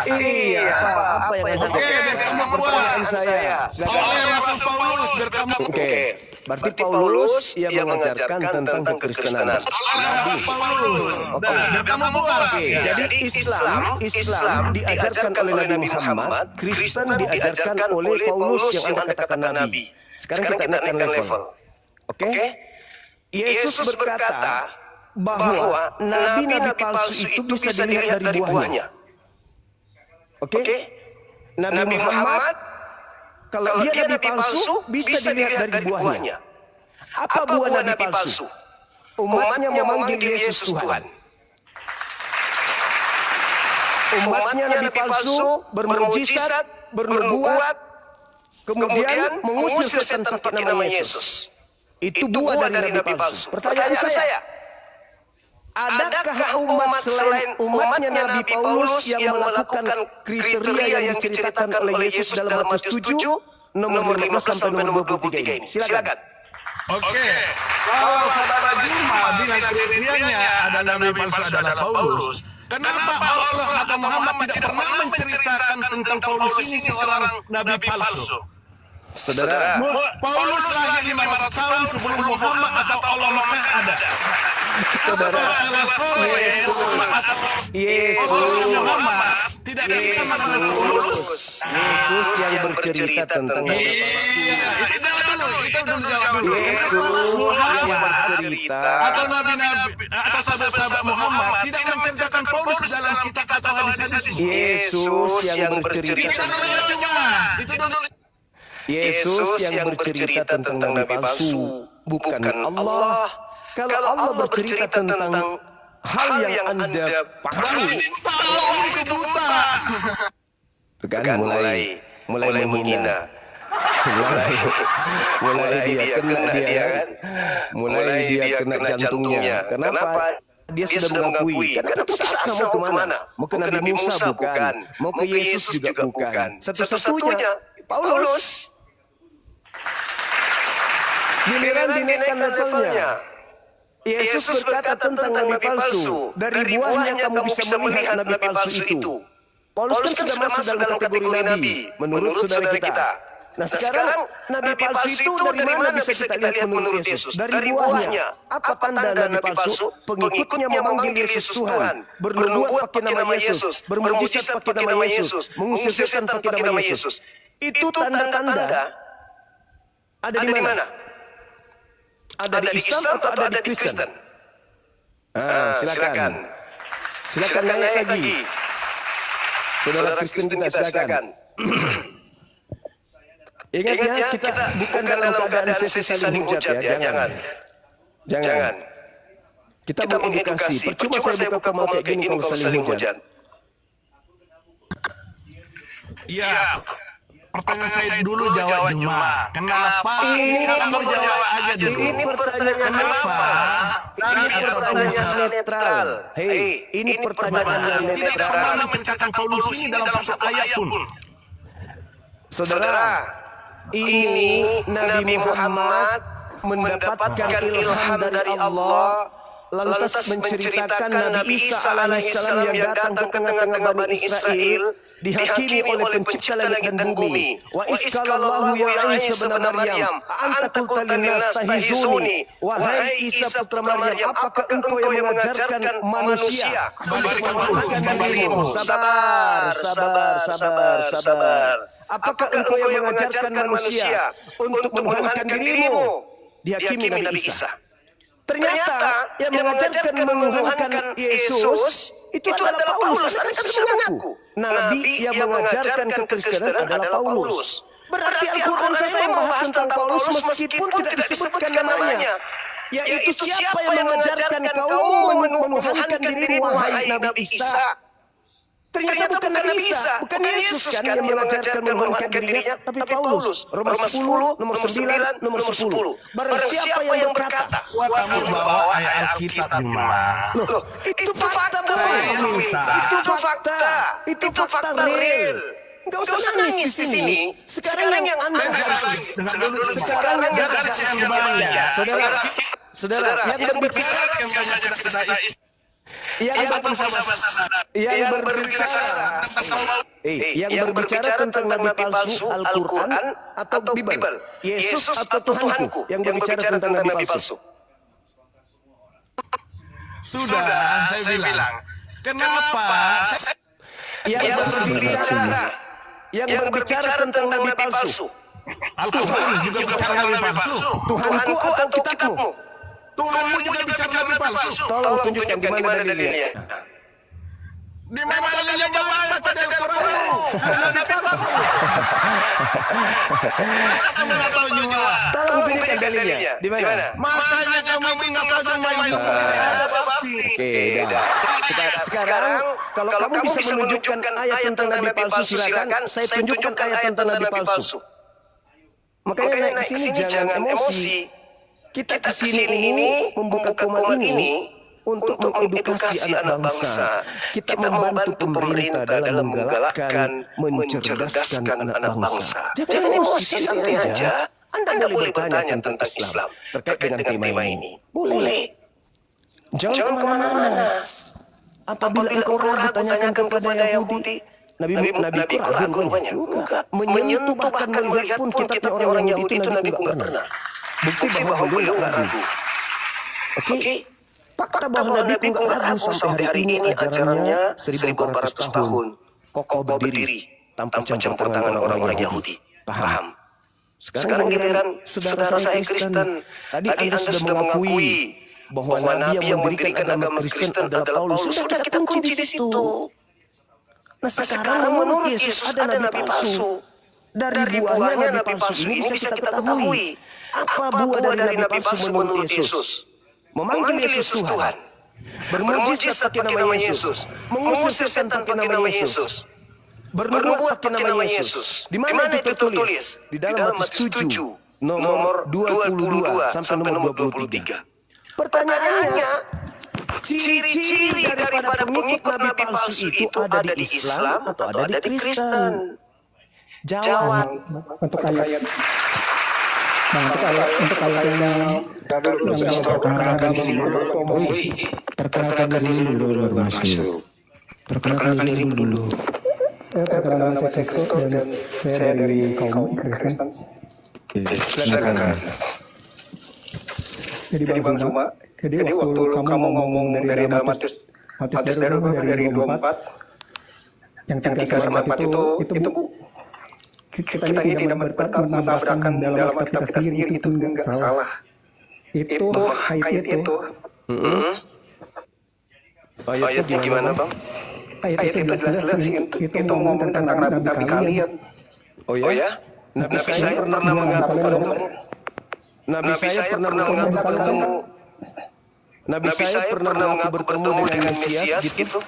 Iya, apa yang Anda Oke, pertanyaan saya? Silakan. oleh Rasul Paulus berkamu. Oke, berarti Paulus ia mengajarkan tentang kekristenan. Oleh Rasul Paulus. Berkamu puas. Jadi Islam diajarkan oleh Nabi Muhammad, Kristen diajarkan oleh Paulus yang Anda katakan Nabi. Sekarang kita naikkan level. Oke? Yesus berkata bahwa nabi-nabi palsu itu bisa dilihat dari buahnya. Oke? Nabi Muhammad, kalau dia nabi palsu, bisa dilihat dari buahnya. Apa buah nabi palsu? Umatnya memanggil Yesus Tuhan. Umatnya nabi palsu bermujizat, bernubuat, kemudian mengusir setan pakai nama Yesus. Itu buah dari nabi palsu. Pertanyaan saya, adakah umat selain umatnya Nabi Paulus yang melakukan kriteria yang diceritakan oleh Yesus dalam Matius 7 nomor 15 sampai nomor 23 ini? Silakan. Oke, kalau saudara Juma bilang kriterianya ada nabi palsu adalah Paulus. Kenapa Allah atau Muhammad tidak pernah menceritakan tentang Paulus ini seorang nabi palsu? Saudara, Paulus lahir 500 tahun sebelum Muhammad atau Allah Mekah ada. saudara, Yesus Muhammad tidak bisa mengenal Paulus. Yesus yang bercerita tentang nabi palsu. Itu dulu jawab dulu. Yesus yang bercerita Atau nabi-nabi atau sahabat-sahabat Muhammad tidak menceritakan Paulus dalam kitab atau hadis-hadis. Yesus yang bercerita Itu dulu. Yesus yang bercerita tentang nabi palsu, bukan Allah. Kalau Allah bercerita tentang hal yang Anda pahami, Tolong itu buta. itu kan mulai menghina. mulai dia kena dia kan, mulai dia kena jantungnya. Kenapa? Dia sudah mengakui. Karena putus asa mau kemana? Mau ke Nabi Musa bukan, mau ke Yesus juga bukan. Satu-satunya Paulus. Giliran dinaikkan levelnya. Yesus berkata tentang nabi palsu. Dari buahnya kamu bisa melihat nabi palsu itu. Paulus kan sudah masuk dalam kategori nabi menurut saudara kita. Nah sekarang nabi palsu itu dari mana bisa kita lihat menurut Yesus? Dari buahnya. Apa tanda nabi palsu? Pengikutnya memanggil Yesus Tuhan, bernubuat pakai nama Yesus, bermujizat pakai nama Yesus, mengusir setan pakai nama Yesus. Itu tanda-tanda ada di mana? Ada di Islam atau ada di Kristen? Silakan. Silakan naik lagi. Saudara Kristen kita silakan. Ingat ya, kita bukan dalam keadaan sesi saling hujat ya, jangan. Kita mengedukasi. Percuma saya buka kamal kayak gini kalau saling hujat. Iya. Pertanyaan saya dulu jawab Juma. Kenapa? Kamu jawab aja dulu. Ini pertanyaan Kenapa? Ini pertanyaan netral. Hei, ini pertanyaan Tidak netral. pernah menceritakan Paulus ini dalam satu ayat pun. Saudara, ini Nabi Muhammad mendapatkan ilham dari Allah, lantas menceritakan Nabi Isa alaihissalam yang datang ke tengah-tengah Bani Israel, dihakimi oleh pencipta langit dan bumi. Wa iskalallahu ya Isa bin Maryam, anta qulta linnas tahizuni. Wahai Isa putra Maryam, apakah engkau yang mengajarkan manusia mempermalukan dirimu? Sabar. Apakah engkau yang mengajarkan manusia untuk menuhankan dirimu? Dihakimi Nabi Isa. Ternyata yang mengajarkan menuhankan Yesus itu adalah Paulus. Anda kan sudah mengaku. Nabi yang mengajarkan kekristenan adalah Paulus. Berarti Al-Quran saya membahas tentang Paulus meskipun tidak disebutkan namanya. Yaitu siapa yang mengajarkan kaum menuhankan dirimu, wahai Nabi Isa. Ternyata bukan Nabi Isa, bukan Yesus kan yang mengajarkan menuhankan dirinya, tapi Paulus. Roma 10, nomor 9, nomor 10. Barang siapa yang berkata, Kamu bawa ayat Alkitab Juma. loh, itu fakta bro. Itu fakta real. Enggak usah nangis di sini. Sekarang yang Anda harus Dengar dulu. sekarang yang Dengar yang banyak. Saudara, yang berbicara Yang banyak kita yang berbicara tentang nabi palsu Al-Quran atau Bible, Yesus atau Tuhanku yang berbicara tentang nabi palsu. Sudah saya bilang, kenapa yang berbicara tentang nabi palsu? Al-Quran juga bicara nabi palsu? Tuhanku atau kitabmu? Tuhanmu juga bicara nabi palsu? Tolong tunjukkan di mana dalilnya. Di mana dalilnya? Jangan baca dari Al-Quranmu. Nabi palsu. Masa nggak tahu juga? Tolong tunjukkan dalilnya. Di mana? Makanya kamu itu nggak tahu yang main juga tidak ada bakti. Oke, dah. Sekarang kalau kamu bisa menunjukkan ayat tentang nabi palsu, silakan. Saya tunjukkan ayat tentang nabi palsu. Makanya naik ke sini jangan emosi. Kita ke sini ini membuka kuman ini untuk mengedukasi anak bangsa. Kita membantu pemerintah dalam menggalakkan, mencerdaskan anak bangsa. Jangan emosi, santai aja. Anda boleh bertanya tentang Islam terkait dengan tema ini. Boleh. Jangan kemana-mana. Apabila engkau ragu, tanyakan kepada Yahudi. Nabi ku ragu rupanya. Enggak. Menyentuh bahkan melihat pun kitabnya orang Yahudi itu Nabi enggak pernah. Bukti bahwa beliau enggak ragu. Oke. Fakta bahwa Nabi enggak ragu sampai hari ini ajarannya 1400 tahun. Kokoh berdiri tanpa campur tangan orang-orang Yahudi. Paham? Sekarang giliran saudara saya Kristen. Tadi Anda sudah mengakui bahwa Nabi yang mendirikan agama Kristen adalah Paulus. Sudah kita kunci di situ. Nah sekarang menurut Yesus ada nabi palsu. Dari buahnya nabi palsu ini bisa kita ketahui. Apa buah dari nabi palsu menurut Yesus? Memanggil Yesus Tuhan. Bermujizat pakai nama Yesus. Mengusir setan pakai nama Yesus. Bernubuat pakai nama Yesus. Di mana itu tertulis? Di dalam Matius 7 nomor 22 sampai nomor 23. Pertanyaannya, ciri-ciri daripada pengikut nabi palsu itu ada di Islam atau ada di Kristen? Jawab. Untuk ayat yang perkenalkan diri dulu baru masuk. Perkenalkan diri dulu. Perkenalkan saya Kristen dan saya dari kaum Kristen. Silakan. Jadi Bang Zuma, jadi waktu kamu ngomong dari Matius dari 24 yang 3 sampai 4 itu kita ini tidak menambahkan dalam kitab kita sendiri, itu enggak salah. Itu ayat itu. Ayatnya gimana, Bang? Ayat itu jelas-jelas itu ngomong tentang nabi kalian. Oh ya? Nabi saya pernah mengaku padamu. Nabi saya pernah mengaku bertemu. Nabi saya pernah mengaku bertemu dengan Mesias gitu.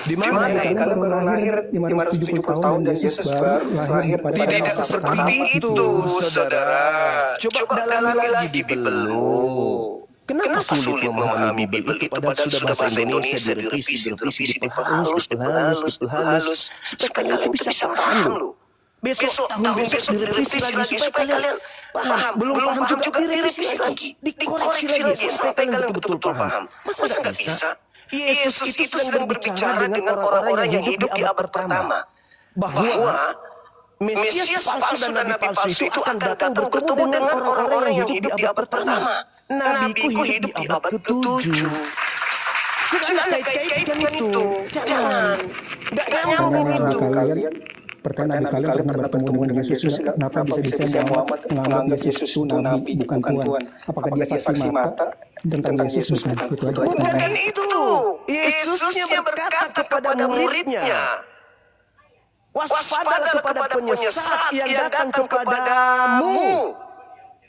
Di mana Kalian baru lahir 570 tahun dan Yesus baru lahir pada tidak seperti itu, saudara. Coba dalami lagi Bible. Kenapa sulit memahami Bible itu padahal sudah bahasa Indonesia direvisi, diperhalus, supaya kalian bisa paham loh. Besok direvisi lagi supaya kalian paham. Belum paham juga direvisi lagi, dikoreksi lagi sampai kalian betul-betul paham. Masa nggak bisa? Yesus itu sedang berbicara dengan orang-orang yang hidup di abad pertama bahwa Mesias palsu dan Nabi palsu itu akan datang bertemu dengan orang-orang yang hidup di abad pertama. Nabiku hidup di abad ke-7. Jangan kait-kaitkan itu. Jangan. Nggak nyambung itu. Pertanyaan kalian pernah bertemu dengan Yesus? Kenapa bisa Muhammad menganggap Yesus itu nabi bukan Tuhan? Apakah dia saksi mata tentang Yesus? Bukan itu. Yesusnya berkata kepada muridnya, waspadalah kepada penyesat yang datang kepadamu.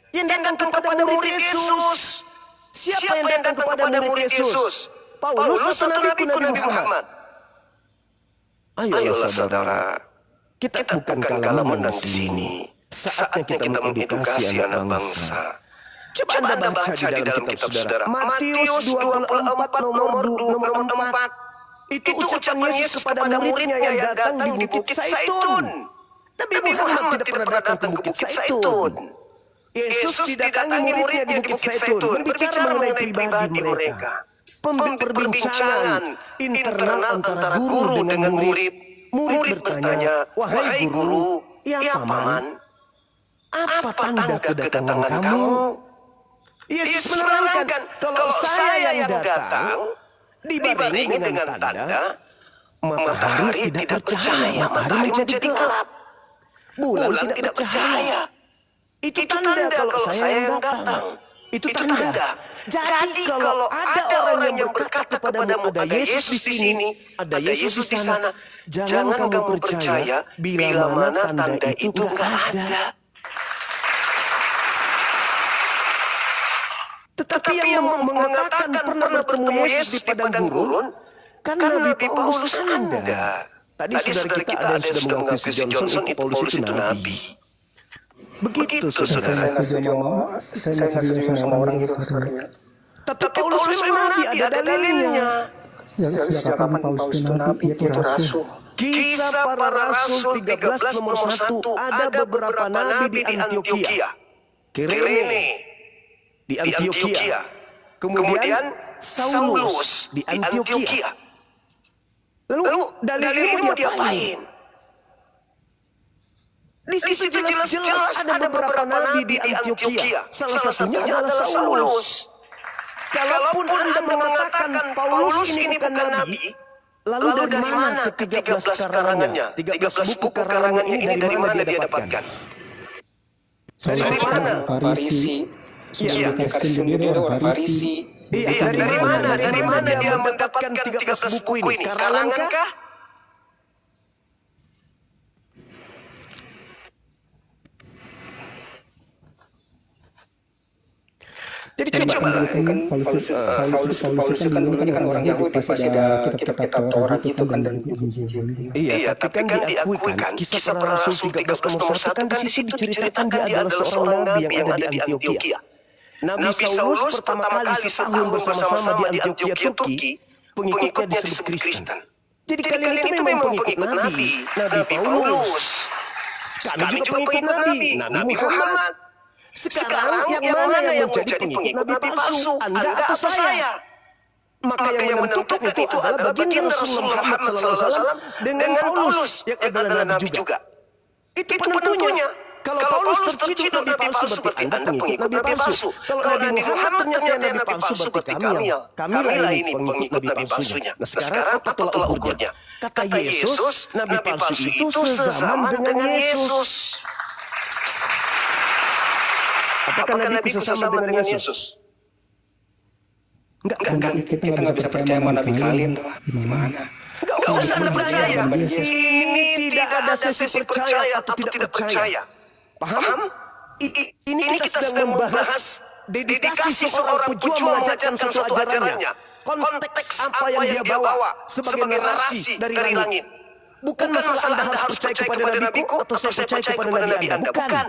Yang datang kepada murid Yesus. Siapa yang datang kepada murid Yesus? Paulus atau Nabi Muhammad? Ayolah saudara. Kita bukan kalah menang di sini. Saatnya kita mengedukasi anak bangsa. Coba Anda baca di dalam kitab saudara. Matius 24 nomor 4. Itu ucapan Yesus kepada muridnya yang datang di Bukit Zaitun. Nabi Muhammad tidak pernah datang ke Bukit Zaitun. Yesus didatangi muridnya di Bukit Zaitun. Berbicara mengenai pribadi mereka. perbincangan internal antara guru dengan murid. Murid bertanya, "Wahai guru, ya paman, apa tanda kedatangan kamu?" Yesus menerangkan, "Kalau saya yang datang, dibarengi dengan tanda, matahari tidak bercahaya, matahari menjadi gelap. Bulan tidak bercahaya. Itu tanda kalau saya yang datang. Itu tanda. Jadi kalau ada orang yang berkata kepadamu, ada Yesus di sini, ada Yesus di sana, jangan kamu percaya bila mana tanda itu nggak ada." Tetapi yang mengatakan pernah bertemu Yesus di padang gurun, kan Nabi Paulus Anda. Tadi saudara kita ada yang sudah mengakui si Johnson, itu Paulus itu Nabi. Begitu saudara. Saya nggak setuju sama orang itu, saudara. Tapi Paulus memang Nabi, ada dalilnya. Sejak kapan Paulus itu Nabi, itu rasul? Kisah para Rasul 13 nomor 1, ada beberapa nabi di Antioquia, Kirene di Antioquia, kemudian Saulus di Antioquia. Lalu dalil ini mau diapain? Di situ jelas-jelas ada beberapa nabi di Antioquia. Salah satunya adalah Saulus. Kalaupun Anda mengatakan Paulus ini bukan nabi, lalu dari mana ke-13 karangannya? 13 buku karangan ini dari mana dia dapatkan? Dari mana? Farisi. Iya, sendiri orang Farisi. Iya, dari mana dia mendapatkan 13 buku ini? Karangan kah? Jadi coba kan Paulus itu kan dulu kan orang Yahudi pasti ada kitab-kitab Taurat itu kan dan Injil. Iya, tapi kan diakui kan kisah para Rasul 13 nomor 1 kan di situ diceritakan dia adalah seorang nabi yang ada di Antioquia. Nabi Saulus pertama kali setahun bersama-sama di Antioquia, Turki, pengikutnya disebut Kristen. Jadi kalian itu memang pengikut Nabi Paulus. Kami juga pengikut Nabi Muhammad. Sekarang yang mana yang menjadi pengikut Nabi palsu? Anda atau saya? Maka yang menentukan itu adalah baginda Rasulullah Muhammad SAW dengan Paulus yang adalah Nabi juga. Itu penentunya. Kalau Paulus terciduk Nabi palsu berarti Anda pengikut Nabi palsu. Kalau Nabi Muhammad ternyata Nabi palsu berarti kamilah ini pengikut Nabi palsunya. Nah sekarang apa tolak ukurnya? Kata Yesus, Nabi palsu itu sezaman dengan Yesus. Apakah Nabi bisa sama dengan Yesus? Enggak kan? Kita nggak bisa percaya sama Nabi kalian tuh. Gimana? Enggak usah percaya. Ini tidak ada sesi percaya atau tidak percaya. Paham? Ini kita sedang membahas dedikasi seorang pejuang mengajarkan satu ajarannya. Konteks apa yang dia bawa sebagai narasi dari langit. Bukan masalah Anda harus percaya kepada Nabiku atau saya percaya kepada Nabi Anda. Bukan.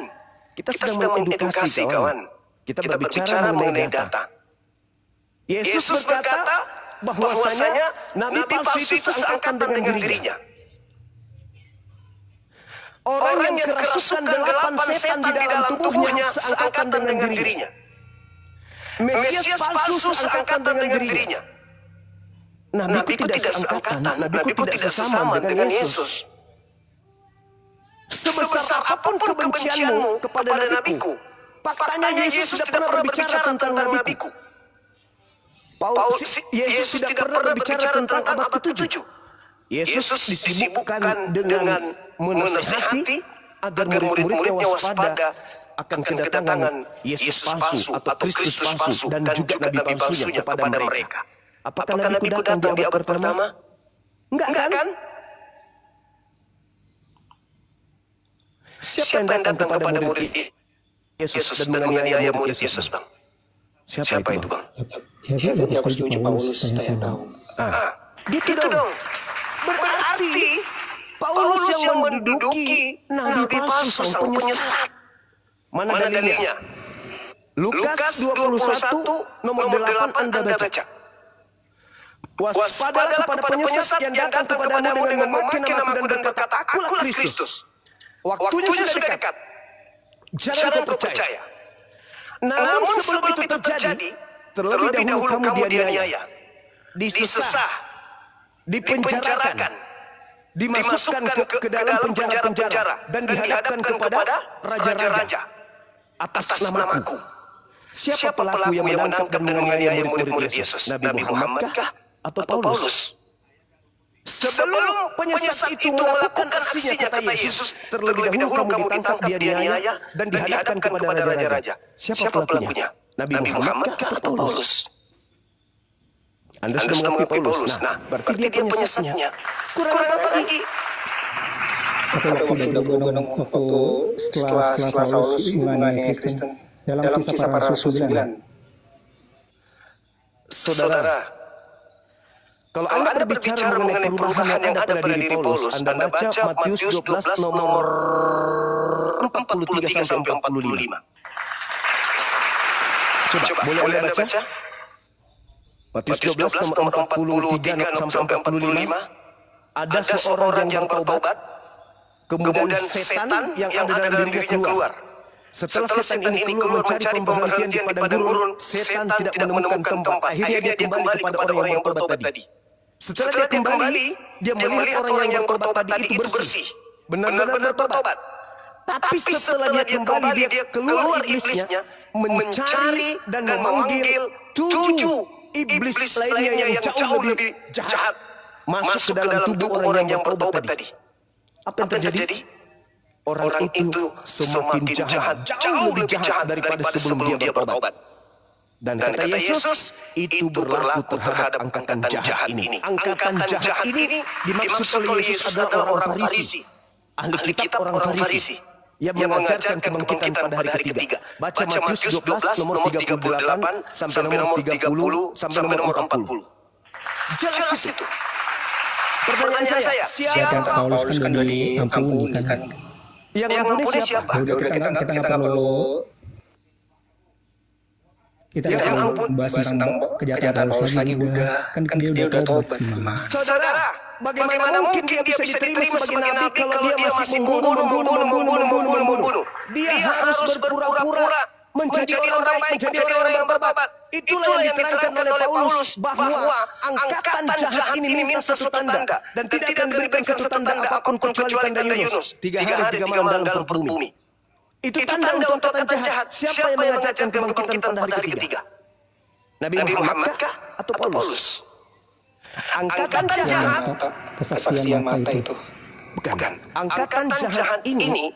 Kita sedang mengedukasi kawan. Kita berbicara mengenai data. Yesus berkata bahwasanya Nabi palsu itu seangkatan dengan dirinya. Orang yang kerasukan 8 setan di dalam tubuhnya seangkatan dengan dirinya. Mesias palsu seangkatan dengan dirinya. Nabiku tidak seangkatan, Nabiku tidak sesama dengan Yesus. Sebesar apapun kebencianmu kepada Nabiku, faktanya Yesus tidak pernah berbicara tentang Nabiku. Yesus tidak pernah berbicara tentang abad ke-7. Yesus disibukkan dengan menasihati agar murid-muridnya waspada akan kedatangan Yesus palsu atau Kristus palsu dan juga Nabi palsunya kepada mereka. Apakah Nabiku datang di abad pertama? Enggak kan? Siapa yang datang kepada murid Yesus dan menganiaya murid Yesus, Bang? Siapa itu, Bang? Ya, aku setuju Paulus, saya tahu. Gitu dong. Berarti Paulus yang menduduki Nabi palsu sang penyesat. Mana dalilnya? Lukas 21 nomor 8 Anda baca. Waspadalah kepada penyesat yang datang kepadamu dengan memakai namaku dan berkata, "Akulah Kristus." Waktunya sudah dekat. Jangan percaya. Namun sebelum itu terjadi, terlebih dahulu kamu dianiaya. disesah, dipenjarakan, dimasukkan ke dalam penjara-penjara dan dihadapkan kepada raja-raja atas namaku. Siapa pelaku yang menangkap dan menganiaya murid-murid Yesus? Nabi Muhammad kah atau Paulus? Sebelum penyesat itu melakukan aksinya, kata Yesus, terlebih dahulu kamu ditangkap, dia dianiaya dan dihadapkan kepada raja-raja. Siapa pelakunya? Nabi Muhammad kah atau Paulus? Anda sudah mengerti Paulus. Nah, berarti dia penyesatnya. Kurang apa lagi? Tapi waktu setelah Paulus menganiaya Kristen dalam kisah para rasul 9. Saudara, kalau Anda berbicara mengenai perubahan yang ada pada diri Paulus, Anda baca Matius 12 nomor 43 sampai 45. Coba, boleh Anda baca? Matius 12 nomor 43 sampai 45. Ada seorang yang bertaubat, kemudian setan yang ada dalam dirinya keluar. Setelah setan ini keluar mencari pemberhentian di padang gurun, setan tidak menemukan tempat. Akhirnya dia kembali kepada orang yang bertobat tadi. Setelah dia kembali, dia melihat orang yang bertobat tadi itu bersih, benar-benar bertobat. Tapi setelah dia kembali, dia keluar iblisnya, mencari dan memanggil 7 iblis lainnya yang jauh lebih jahat masuk ke dalam tubuh orang yang bertobat tadi. Apa yang terjadi? Orang itu semakin jahat, jauh lebih jahat daripada sebelum dia bertobat. Dan kata Yesus, itu berlaku terhadap angkatan jahat ini. Angkatan jahat ini dimaksud oleh Yesus adalah orang Farisi. Ahli kitab orang Farisi yang mengajarkan kebangkitan pada hari ketiga. Baca Matius 12 nomor 38 sampai nomor 30 sampai nomor 40. Jelas itu. Pertanyaan saya, siapa Paulus kan udah diampuni kan? Yang mengampuni siapa? Udah kita nggak perlu bahas tentang kejahatan Paulus lagi udah kan dia udah tobat. Saudara, bagaimana mungkin dia bisa diterima sebagai nabi kalau dia masih membunuh? Dia harus berpura-pura menjadi orang baik, menjadi orang yang bertobat. Itulah yang diterangkan oleh Paulus bahwa angkatan jahat ini minta satu tanda dan tidak akan diberikan satu tanda apapun kecuali tanda Yunus. 3 hari 3 malam dalam perut bumi. Itu tanda untuk angkatan jahat. Siapa yang mengajarkan kebangkitan pada hari ketiga? Nabi Muhammad kah atau Paulus? Angkatan jahat, kesaksian mata itu. Bukan. Angkatan jahat ini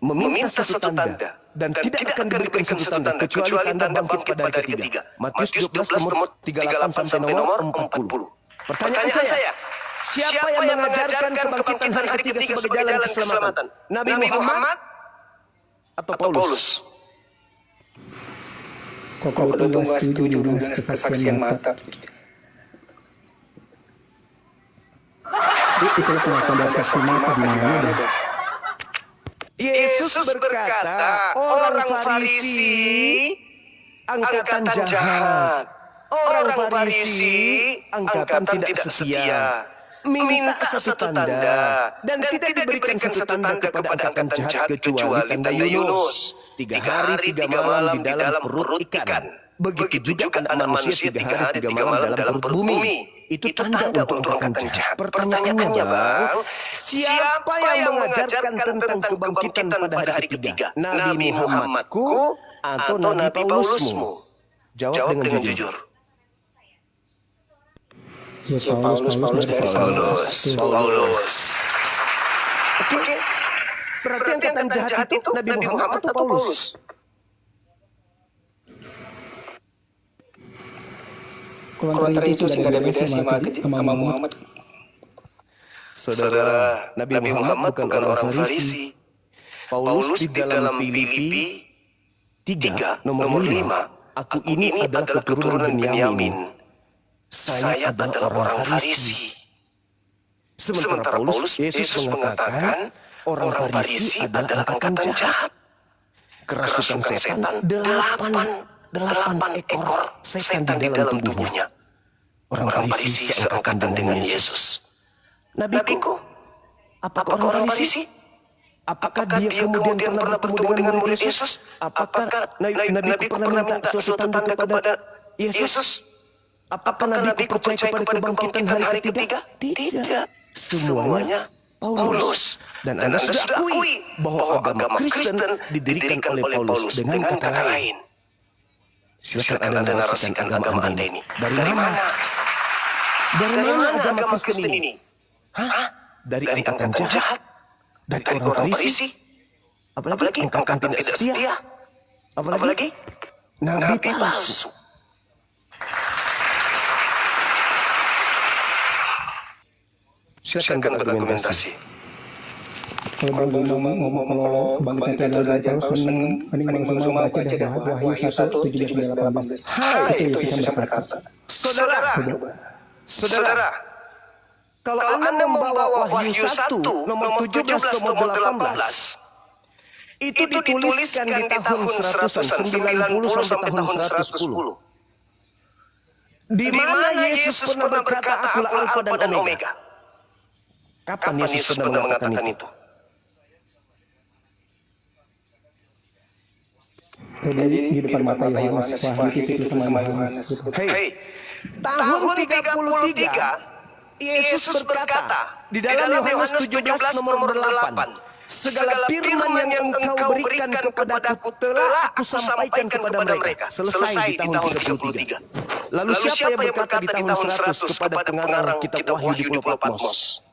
meminta satu tanda dan tidak akan diberikan satu tanda kecuali tanda bangkit pada hari ketiga. Matius 12 nomor 38 sampai nomor 40. Pertanyaan saya, siapa yang mengajarkan kebangkitan hari ketiga sebagai jalan keselamatan? Nabi Muhammad atau Paulus? Kalau itu nggak setuju dengan kesaksian mata. Itu pengakuan dari saksi mata di mana ada? Yesus berkata, orang Farisi angkatan jahat, orang Farisi angkatan tidak setia, minta satu tanda dan tidak diberikan satu tanda kepada angkatan jahat kecuali tanda Yunus. 3 hari 3 malam di dalam perut ikan. Begitu juga anak manusia 3 hari 3 malam dalam perut bumi. Itu tanda untuk angkatan jahat. Pertanyaannya, Bang, siapa yang mengajarkan tentang kebangkitan pada hari ketiga? Nabi Muhammadku atau Nabi Paulusmu? Jawab dengan jujur. Ya Paulus. Oke. Berarti angkatan jahat itu Nabi Muhammad atau Paulus? Kalau antara itu sudah ada beda sama Muhammad. Saudara, Nabi Muhammad bukan orang Farisi. Paulus di dalam Filipi 3 nomor 5, aku ini adalah keturunan Benyamin. Saya adalah orang Farisi. Sementara Paulus, Yesus mengatakan orang Farisi adalah angkatan jahat. Kerasukan setan 8 ekor setan di dalam tubuhnya. Orang Farisi seangkatan dengan Yesus. Nabiku, apakah orang Farisi? Apakah dia kemudian pernah bertemu dengan murid Yesus? Apakah Nabi pernah minta suatu tanda kepada Yesus? Apakah Nabi percaya kepada kebangkitan hari ketiga? Tidak. Semuanya Paulus. Dan Anda sudah akui bahwa agama Kristen didirikan oleh Paulus. Dengan kata lain, silakan Anda narasikan agama Anda ini. Dari mana? Dari mana agama Kristen ini? Dari angkatan jahat? Dari orang Farisi? Apalagi angkatan tidak setia? Apalagi Nabi palsu. Silakan berargumentasi. Kalau kebangkitan dari Paulus, mending semua baca dari Wahyu 1:17-18. Itu Yesus yang berkata. Saudara, kalau Anda membawa Wahyu 1 nomor 17 nomor 18, itu dituliskan di tahun 190 sampai tahun 110. Di mana Yesus pernah berkata, "Akulah Alfa dan Omega"? Kapan Yesus pernah mengatakan itu? Di depan mata Yohanes, Wahyu itu sama Yohanes. Hei, tahun 33 Yesus berkata di dalam Yohanes 17 nomor 8, segala firman yang engkau berikan kepadaku telah aku sampaikan kepada mereka. Selesai di tahun 33. Lalu siapa yang berkata di tahun 100 kepada pengarang kitab Wahyu di Pulau Patmos?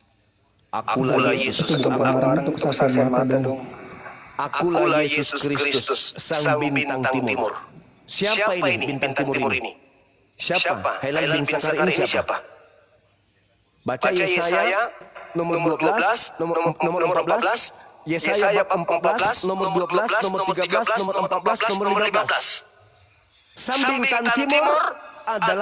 Akulah Yesus. Untuk kesaksian mata dong. Akulah Yesus Kristus, sang bintang timur. Siapa ini bintang timur ini? Siapa? Helai bin Sakar ini siapa? Baca Yesaya nomor 12, nomor 14, Yesaya 14, nomor 12, nomor 13, nomor 14, nomor 15. Sang bintang timur adalah